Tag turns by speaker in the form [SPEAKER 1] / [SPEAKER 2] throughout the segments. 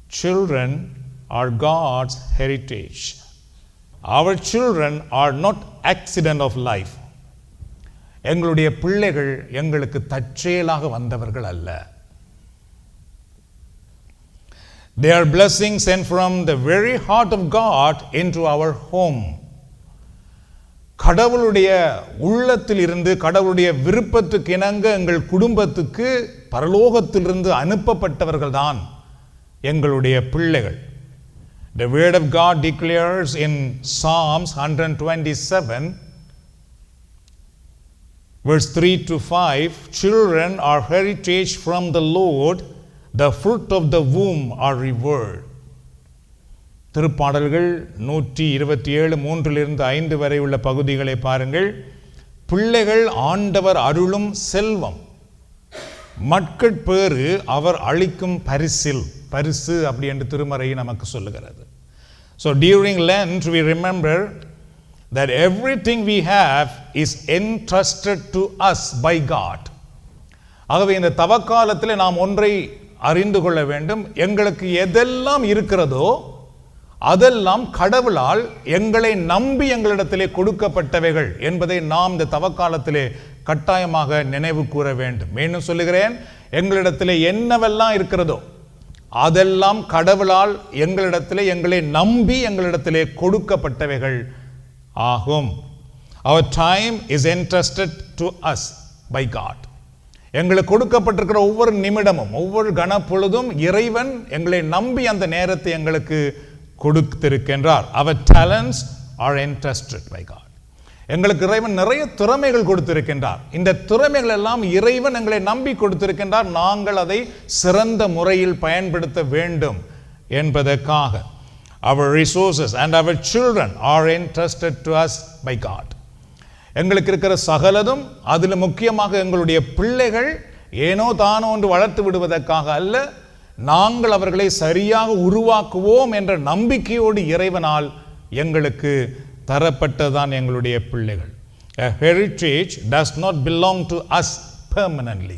[SPEAKER 1] Children are God's heritage. Our children are not accident of life. எங்களுடைய பிள்ளைகள் எங்களுக்கு தற்செயலாக வந்தவர்கள் அல்ல. They are blessings sent from the very heart of God into our home. கடவுளுடைய உள்ளத்தில் இருந்து கடவுளுடைய விருப்பத்துக்கு இணங்க எங்கள் குடும்பத்துக்கு பரலோகத்திலிருந்து அனுப்பப்பட்டவர்கள் தான் எங்களுடைய பிள்ளைகள். The word of God declares in Psalms 127 verse 3 to 5, children are heritage from the Lord, the fruit of the womb are revered. திருப்பாடல்கள் 127 3 5 வரை உள்ள பகுதிகளை பாருங்கள். பிள்ளைகள் ஆண்டவர் அருளும் செல்வம், மக்கட்பேறு அவர் அளிக்கும் பரிசு அப்படி என்று திருமறை நமக்கு சொல்லுகிறது. So during Lent we remember that everything we have is entrusted to us by God. ஆகவே இந்த தவக்காலத்தில் நாம் ஒன்றை அறிந்து கொள்ள வேண்டும். எங்களுக்கு எதெல்லாம் இருக்கிறதோ அதெல்லாம் கடவுளால் எங்களை நம்பி எங்களிடத்திலே கொடுக்கப்பட்டவைகள் என்பதை நாம் இந்த தவக்காலத்திலே கட்டாயமாக நினைவு கூற வேண்டும். மீண்டும் சொல்லுகிறேன், எங்களிடத்திலே என்னவெல்லாம் இருக்கிறதோ அதெல்லாம் கடவுளால் எங்களிடத்திலே எங்களை நம்பி எங்களிடத்திலே கொடுக்கப்பட்டவைகள் ஆகும். Our time is entrusted to us by God. எங்களுக்கு கொடுக்கப்பட்டிருக்கிற ஒவ்வொரு நிமிடமும் ஒவ்வொரு கணப்பொழுதும் இறைவன் எங்களை நம்பி அந்த நேரத்தை எங்களுக்கு கொடுத்திருக்கின்றார். Our talents are entrusted by God. எங்களுக்கு இறைவன் நிறைய திறமைகள் கொடுத்திருக்கின்றார். இந்த திறமைகள் எல்லாம் இறைவன் எங்களை நம்பி கொடுத்திருக்கின்றார். நாங்கள் அதை சிறந்த முறையில் பயன்படுத்த வேண்டும் என்பதற்காக. Our resources and our children are entrusted to us by God. எங்களுக்கு இருக்கிற சகலதும், அதில் முக்கியமாக எங்களுடைய பிள்ளைகள் ஏனோ தானோ ஒன்று வளர்த்து விடுவதற்காக அல்ல, நாங்கள் அவர்களை சரியாக உருவாக்குவோம் என்ற நம்பிக்கையோடு இறைவனால் எங்களுக்கு தரப்பட்டதான் எங்களுடைய பிள்ளைகள். A heritage does not belong to us permanently.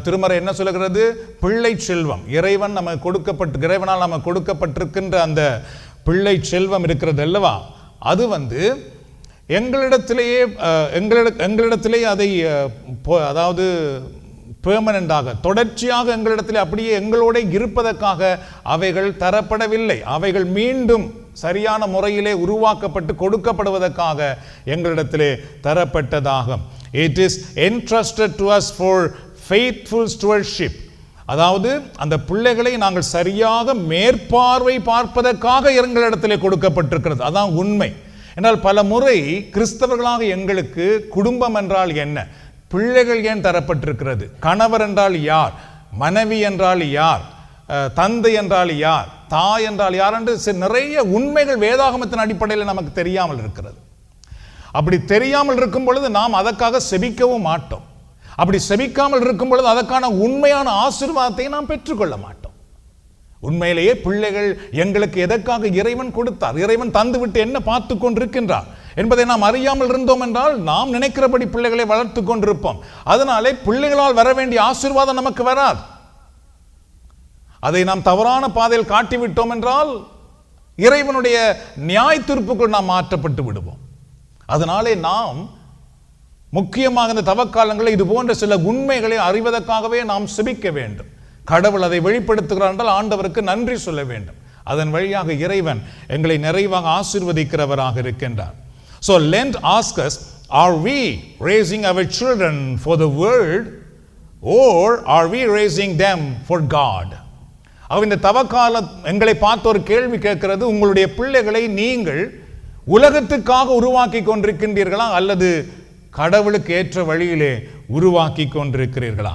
[SPEAKER 1] திருமறை என்ன சொல்லுகிறது? பிள்ளை செல்வம் இறைவனால் நமக்கு கொடுக்கப்பட்டிருக்கின்ற அந்த பிள்ளை செல்வம் இருக்கிறது அல்லவா, அது எங்களிடத்திலேயே அதை அதாவது பெர்மனண்டாக தொடர்ச்சியாக எங்களிடத்தில் அப்படியே எங்களோட இருப்பதற்காக அவைகள் தரப்படவில்லை. அவைகள் மீண்டும் சரியான முறையிலே உருவாக்கப்பட்டு கொடுக்கப்படுவதற்காக எங்களிடத்திலே தரப்பட்டதாகும். It is entrusted to us for faithful stewardship. அதாவது அந்த பிள்ளைகளை நாங்கள் சரியாக மேற்பார்வை பார்ப்பதற்காக எங்களிடத்திலே கொடுக்கப்பட்டிருக்கிறது. அதான் உண்மை. என்றால் பல முறை கிறிஸ்தவர்களாக எங்களுக்கு குடும்பம் என்றால் என்ன, பிள்ளைகள் ஏன் தரப்பட்டிருக்கிறது, கணவர் என்றால் யார், மனைவி என்றால் யார், தந்தை என்றால் யார், தாய் என்றால் யார் என்று நிறைய உண்மைகள் வேதாகமத்தின் அடிப்படையில் நமக்கு தெரியாமல் இருக்கிறது. அப்படி தெரியாமல் இருக்கும் பொழுது நாம் அதற்காக செபிக்கவும் மாட்டோம். அப்படி செபிக்காமல் இருக்கும் பொழுது அதற்கான உண்மையான ஆசீர்வாதத்தை நாம் பெற்றுக்கொள்ள மாட்டோம். உண்மையிலேயே பிள்ளைகள் எங்களுக்கு எதற்காக இறைவன் கொடுத்தார், இறைவன் தந்துவிட்டு என்ன பார்த்து கொண்டிருக்கின்றார் என்பதை நாம் அறியாமல் இருந்தோம் என்றால் நாம் நினைக்கிறபடி பிள்ளைகளை வளர்த்து கொண்டிருப்போம். அதனாலே பிள்ளைகளால் வர வேண்டிய ஆசீர்வாதம் நமக்கு வராது. அதை நாம் தவறான பாதையில் காட்டிவிட்டோம் என்றால் இறைவனுடைய நியாய தீர்ப்புக்குள் நாம் மாற்றப்பட்டு விடுவோம். அதனாலே நாம் முக்கியமாக இந்த தவக்காலங்களில் இது போன்ற சில உண்மைகளை அறிவதற்காகவே நாம் செபிக்க வேண்டும். கடவுள் அதை வெளிப்படுத்துகிறார் என்றால் ஆண்டவருக்கு நன்றி சொல்ல வேண்டும். அதன் வழியாக இறைவன் எங்களை நிறைவாக ஆசீர்வதிக்கிறவராக இருக்கின்றார். So Lent asks us, are we raising our children for the world or are we raising them for God? இந்த தவக்கால எங்களை பார்த்து ஒரு கேள்வி கேட்கிறது, உங்களுடைய பிள்ளைகளை நீங்கள் உலகத்துக்காக உருவாக்கி கொண்டிருக்கின்றீர்களா அல்லது கடவுளுக்கு ஏற்ற வழியிலே உருவாக்கி கொண்டிருக்கிறீர்களா?